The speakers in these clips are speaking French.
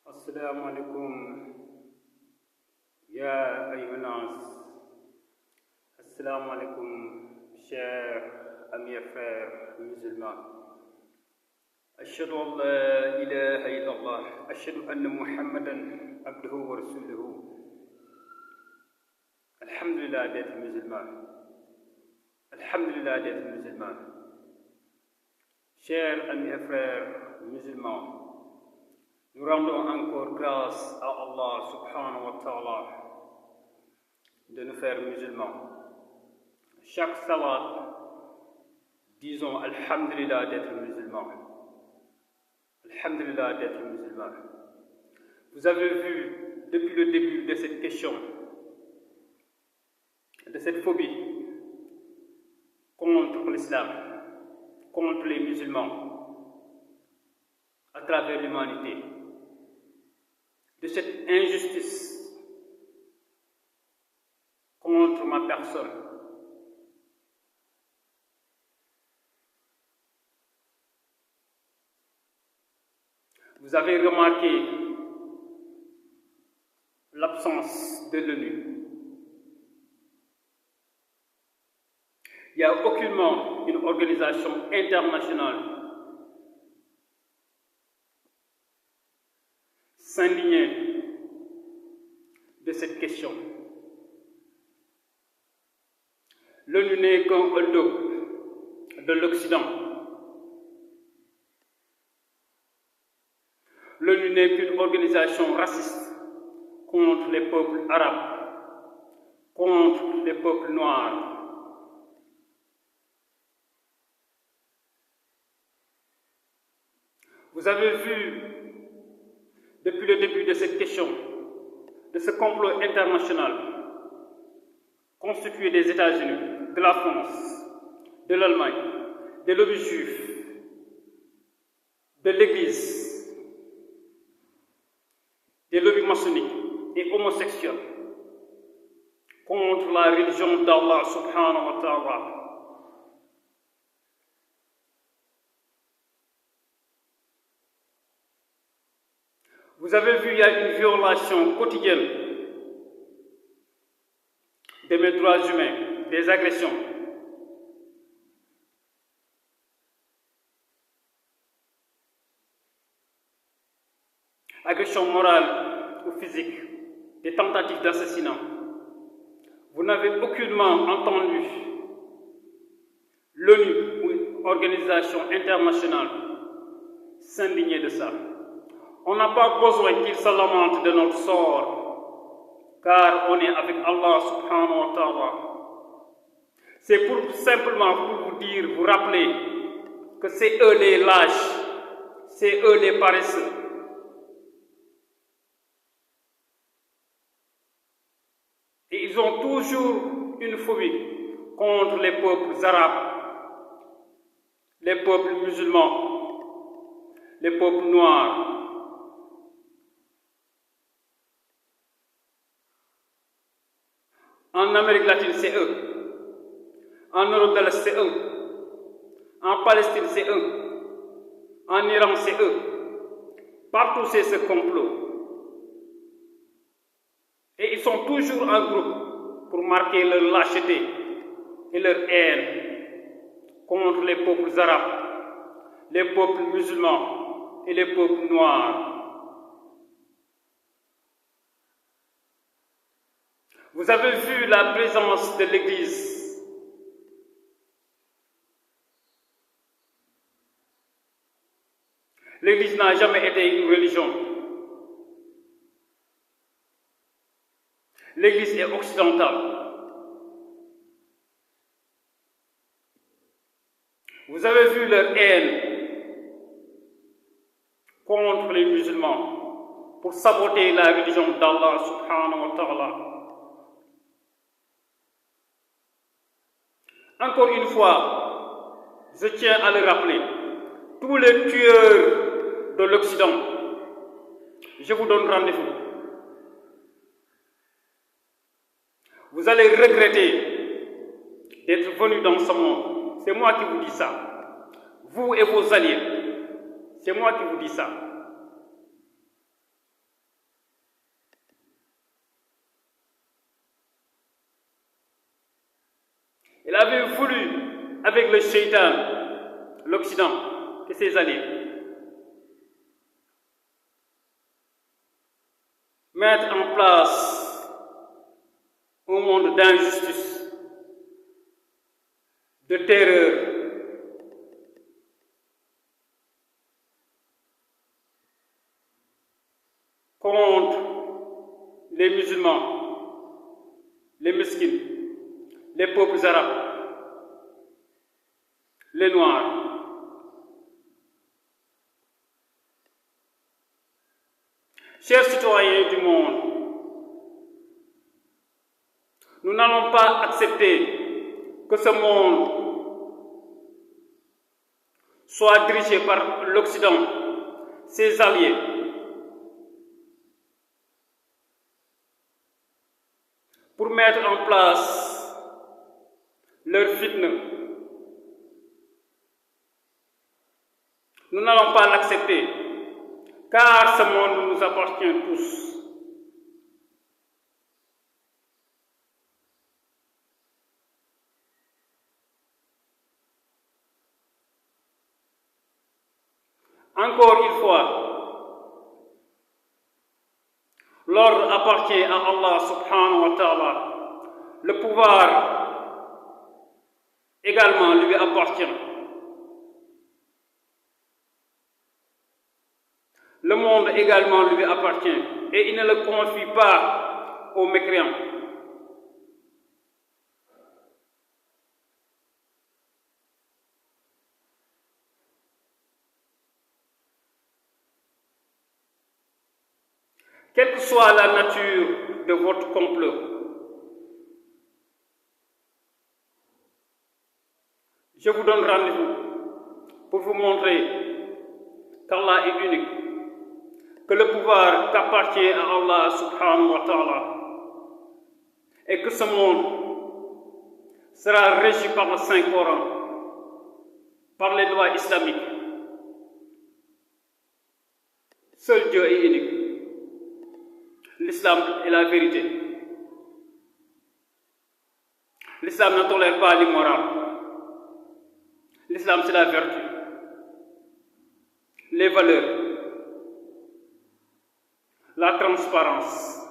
السلام عليكم يا أيها الناس. السلام عليكم chers amis et frères musulmans. أشهد أن لا إله إلا الله أشهد أن محمدا عبده ورسوله. Alhamdulillah d'être musulman. Alhamdulillah d'être musulman. Chers amis et frères musulmans, nous rendons encore grâce à Allah subhanahu wa ta'ala de nous faire musulmans. Chaque salat, disons Alhamdulillah d'être musulman. Alhamdulillah d'être musulman. Vous avez vu depuis le début de cette question, de cette phobie contre l'islam, contre les musulmans, à travers l'humanité, de cette injustice contre ma personne. Vous avez remarqué l'absence de l'ONU. Il n'y a aucunement une organisation internationale s'indigner de cette question. L'ONU n'est qu'un hold-up de l'Occident. L'ONU n'est qu'une organisation raciste contre les peuples arabes, contre les peuples noirs. Vous avez vu, depuis le début de cette question, de ce complot international constitué des États-Unis, de la France, de l'Allemagne, des lobbies juifs, de l'Église, des lobbies maçonniques et homosexuels contre la religion d'Allah subhanahu wa ta'ala. Vous avez vu, il y a une violation quotidienne de mes droits humains, des agressions. Agressions morales ou physiques, des tentatives d'assassinat. Vous n'avez aucunement entendu l'ONU ou une organisation internationale s'indigner de ça. On n'a pas besoin qu'il se lamente de notre sort, car on est avec Allah subhanahu wa ta'ala. C'est simplement pour vous dire, vous rappeler que c'est eux les lâches, c'est eux les paresseux. Et ils ont toujours une phobie contre les peuples arabes, les peuples musulmans, les peuples noirs. En Amérique latine, c'est eux. En Europe de l'Est, c'est eux. En Palestine, c'est eux. En Iran, c'est eux. Partout, c'est ce complot. Et ils sont toujours en groupe pour marquer leur lâcheté et leur haine contre les peuples arabes, les peuples musulmans et les peuples noirs. Vous avez vu la présence de l'Église. L'Église n'a jamais été une religion. L'Église est occidentale. Vous avez vu leur haine contre les musulmans pour saboter la religion d'Allah subhanahu wa ta'ala. Encore une fois, je tiens à le rappeler, tous les tueurs de l'Occident, je vous donne rendez-vous. Vous allez regretter d'être venus dans ce monde. C'est moi qui vous dis ça. Vous et vos alliés, c'est moi qui vous dis ça. Il avait voulu, avec le shaitan, l'Occident et ses alliés, mettre en place un monde d'injustice, de terreur, contre les musulmans, les mesquines, les peuples arabes, les noirs. Chers citoyens du monde, nous n'allons pas accepter que ce monde soit dirigé par l'Occident, ses alliés, pour mettre en place leur fitna. Nous n'allons pas l'accepter, car ce monde nous appartient tous. Encore une fois, l'ordre appartient à Allah subhanahu wa ta'ala. Le pouvoir également lui appartient. Le monde également lui appartient et il ne le confie pas aux mécréants. Quelle que soit la nature de votre complot, je vous donne rendez-vous pour vous montrer qu'Allah est unique, que le pouvoir appartient à Allah subhanahu wa ta'ala et que ce monde sera régi par le Saint-Coran, par les lois islamiques. Seul Dieu est unique. L'islam est la vérité. L'islam ne tolère pas l'immoral. L'islam, c'est la vertu, les valeurs, la transparence,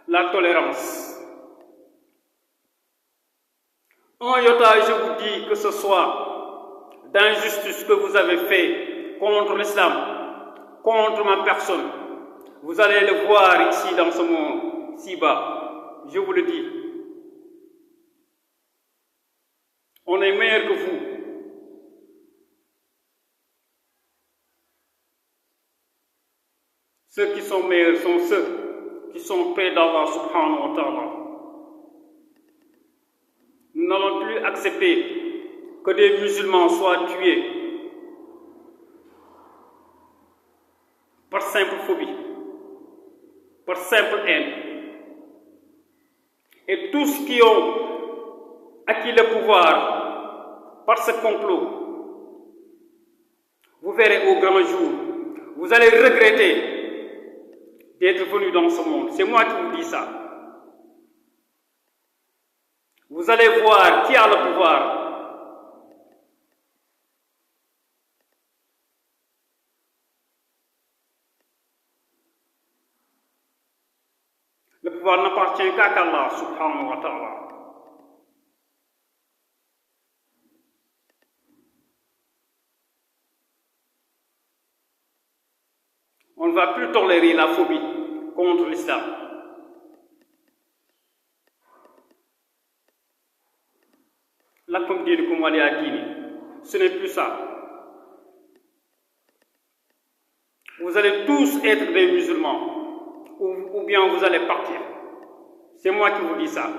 la tolérance. En iota, je vous dis que ce soit d'injustice que vous avez fait contre l'islam, contre ma personne, vous allez le voir ici dans ce monde, si bas. Je vous le dis. On est meilleur que vous. Ceux qui sont meilleurs sont ceux qui sont près d'Allah subhanahu wa ta'ala. Nous n'allons plus accepter que des musulmans soient tués par simple phobie, par simple haine. Et tous qui ont acquis le pouvoir par ce complot, vous verrez au grand jour, vous allez regretter d'être venu dans ce monde. C'est moi qui vous dis ça. Vous allez voir qui a le pouvoir. Le pouvoir n'appartient qu'à Allah subhanahu wa ta'ala. On ne va plus tolérer la phobie contre l'islam. Lakum dinukum waliya dini. Ce n'est plus ça. Vous allez tous être des musulmans, ou bien vous allez partir. C'est moi qui vous dis ça.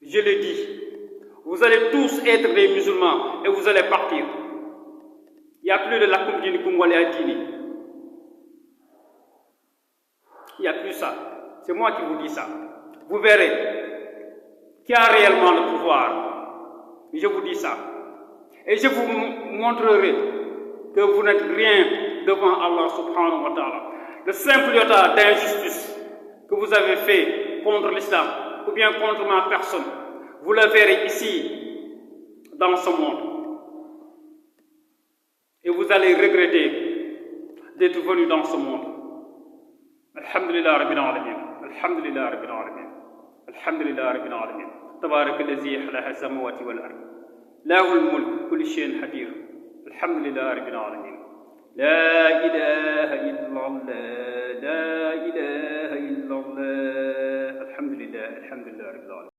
Je le dis. Vous allez tous être des musulmans et vous allez partir. Il n'y a plus de lakum dinukum waliya dini. Il n'y a plus ça. C'est moi qui vous dis ça. Vous verrez qui a réellement le pouvoir. Je vous dis ça. Et je vous montrerai que vous n'êtes rien devant Allah subhanahu wa ta'ala. Le simple iota d'injustice que vous avez fait contre l'islam, ou bien contre ma personne, vous le verrez ici, dans ce monde. Et vous allez regretter d'être venu dans ce monde. Alhamdulillah Rabbil Alamin. Alhamdulillah Rabbil Alamin. Alhamdulillah Rabbil Alamin. تبارك الذي خلق السماوات والأرض له الملك كل شيء حدير. الحمد لله رب العالمين. لا إله إلا الله لا إله إلا الله. الحمد لله رب العالمين.